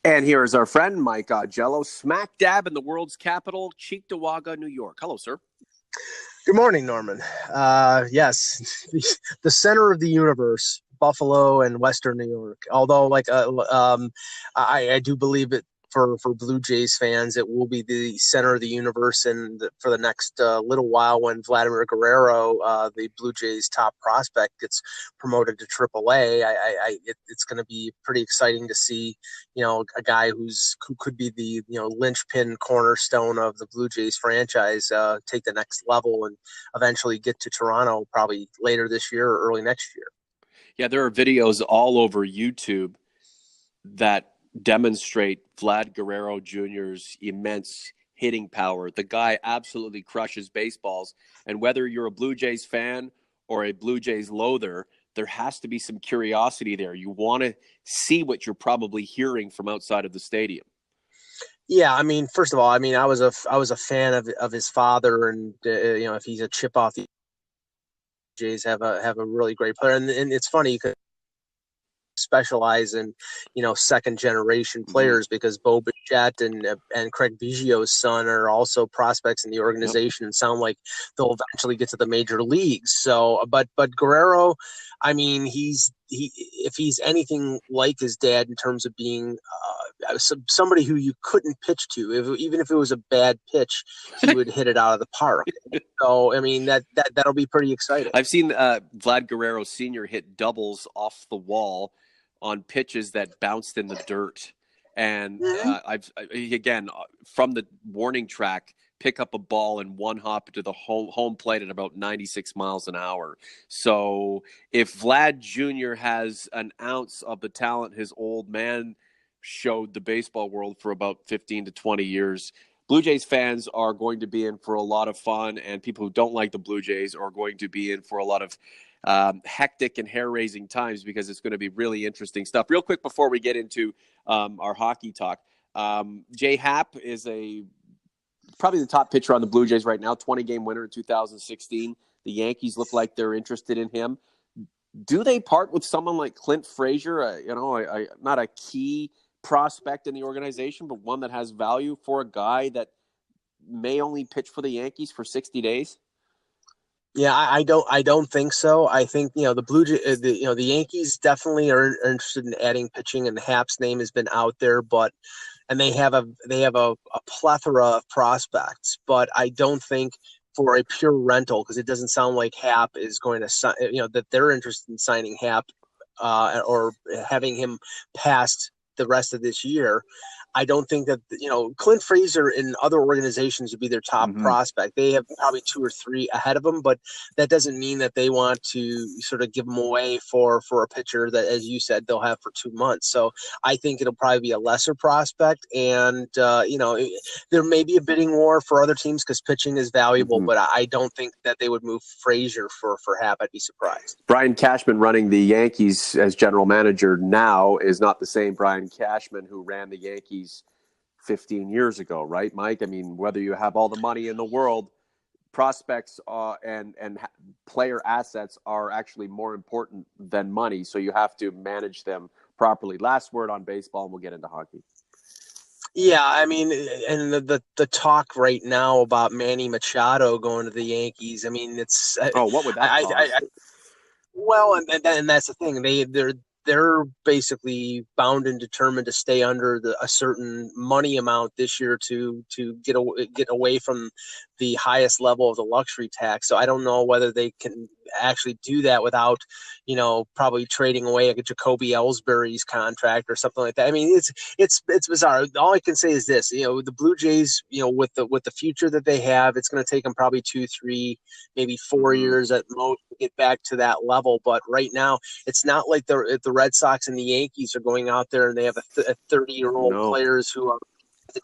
And here is our friend, Mike Jello, smack dab in the world's capital, Cheektowaga, New York. Hello, sir. Good morning, Norman. Yes, the center of the universe, Buffalo and Western New York. Although, I do believe it for Blue Jays fans, it will be the center of the universe, and for the next little while, when Vladimir Guerrero, the Blue Jays' top prospect, gets promoted to AAA, it's going to be pretty exciting to see, a guy who could be the linchpin cornerstone of the Blue Jays franchise take the next level and eventually get to Toronto probably later this year or early next year. Yeah, there are videos all over YouTube that demonstrate Vlad Guerrero Jr.'s immense hitting power. The guy absolutely crushes baseballs. And whether you're a Blue Jays fan or a Blue Jays loather, there has to be some curiosity there. You want to see what you're probably hearing from outside of the stadium. Yeah, I mean, first of all, I mean, I was a fan of his father, and if he's a chip off the Jays, have a really great player, and it's funny because specialize in second generation players because Bo Bichette and Craig Biggio's son are also prospects in the Yep. organization and sound like they'll eventually get to the major leagues. So, but Guerrero, I mean, if he's anything like his dad in terms of being somebody who you couldn't pitch to, even if it was a bad pitch, he would hit it out of the park. So, I mean, that'll be pretty exciting. I've seen Vlad Guerrero Sr. hit doubles off the wall on pitches that bounced in the dirt. And again, from the warning track, pick up a ball and one hop to the home plate at about 96 miles an hour. So if Vlad Jr. has an ounce of the talent his old man showed the baseball world for about 15 to 20 years, Blue Jays fans are going to be in for a lot of fun, and people who don't like the Blue Jays are going to be in for a lot of hectic and hair-raising times because it's going to be really interesting stuff. Real quick before we get into our hockey talk, Jay Happ is probably the top pitcher on the Blue Jays right now, 20-game winner in 2016. The Yankees look like they're interested in him. Do they part with someone like Clint Frazier, not a key prospect in the organization, but one that has value for a guy that may only pitch for the Yankees for 60 days? Yeah, I don't think so. I think the the Yankees definitely are interested in adding pitching, and Happ's name has been out there, and they have a plethora of prospects, but I don't think for a pure rental, because it doesn't sound like Happ is going to sign. That they're interested in signing Happ or having him past the rest of this year. I don't think that Clint Frazier in other organizations would be their top prospect. They have probably two or three ahead of him, but that doesn't mean that they want to sort of give him away for a pitcher that, as you said, they'll have for 2 months. So I think it'll probably be a lesser prospect, and there may be a bidding war for other teams because pitching is valuable, but I don't think that they would move Frazier for Happ. I'd be surprised. Brian Cashman running the Yankees as general manager now is not the same Brian Cashman who ran the Yankees 15 years ago, right, Mike? I mean, whether you have all the money in the world, prospects and player assets are actually more important than money, so you have to manage them properly. Last word on baseball, and we'll get into hockey. Yeah, I mean, and the talk right now about Manny Machado going to the Yankees. I mean, it's What would that cost? well, and that's the thing. They're basically bound and determined to stay under a certain money amount this year to get away from the highest level of the luxury tax. So I don't know whether they can actually do that without, probably trading away a Jacoby Ellsbury's contract or something like that. I mean, it's bizarre. All I can say is this: the Blue Jays, with the future that they have, it's going to take them probably 2, 3, maybe 4 years at most to get back to that level. But right now, it's not like the Red Sox and the Yankees are going out there and they have a 30-year-old players who are.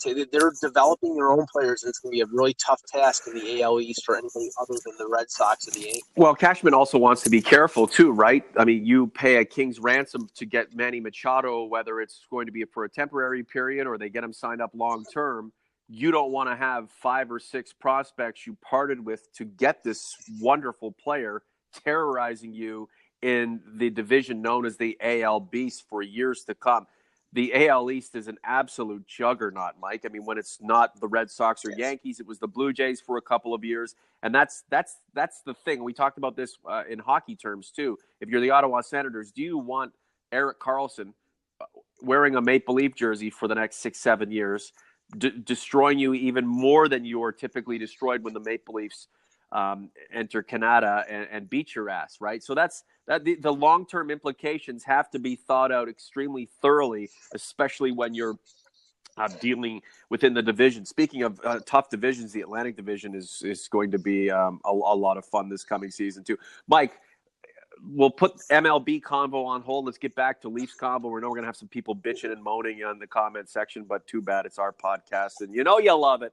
They're developing their own players, and it's going to be a really tough task in the AL East for anybody other than the Red Sox or the Yankees. Well, Cashman also wants to be careful too, right? I mean, you pay a king's ransom to get Manny Machado, whether it's going to be for a temporary period or they get him signed up long term. You don't want to have 5 or 6 prospects you parted with to get this wonderful player terrorizing you in the division known as the AL Beast for years to come. the AL East is an absolute juggernaut, Mike. I mean, when it's not the Red Sox or Yankees, it was the Blue Jays for a couple of years, and that's the thing. We talked about this in hockey terms too. If you're the Ottawa Senators, do you want Erik Karlsson wearing a Maple Leaf jersey for the next 6-7 years, destroying you even more than you are typically destroyed when the Maple Leafs enter Canada and beat your ass, right? So the long-term implications have to be thought out extremely thoroughly, especially when you're dealing within the division. Speaking of tough divisions, the Atlantic Division is going to be a lot of fun this coming season too. Mike, we'll put MLB Convo on hold. Let's get back to Leafs Convo. We know we're going to have some people bitching and moaning in the comment section, but too bad it's our podcast, and you know you love it.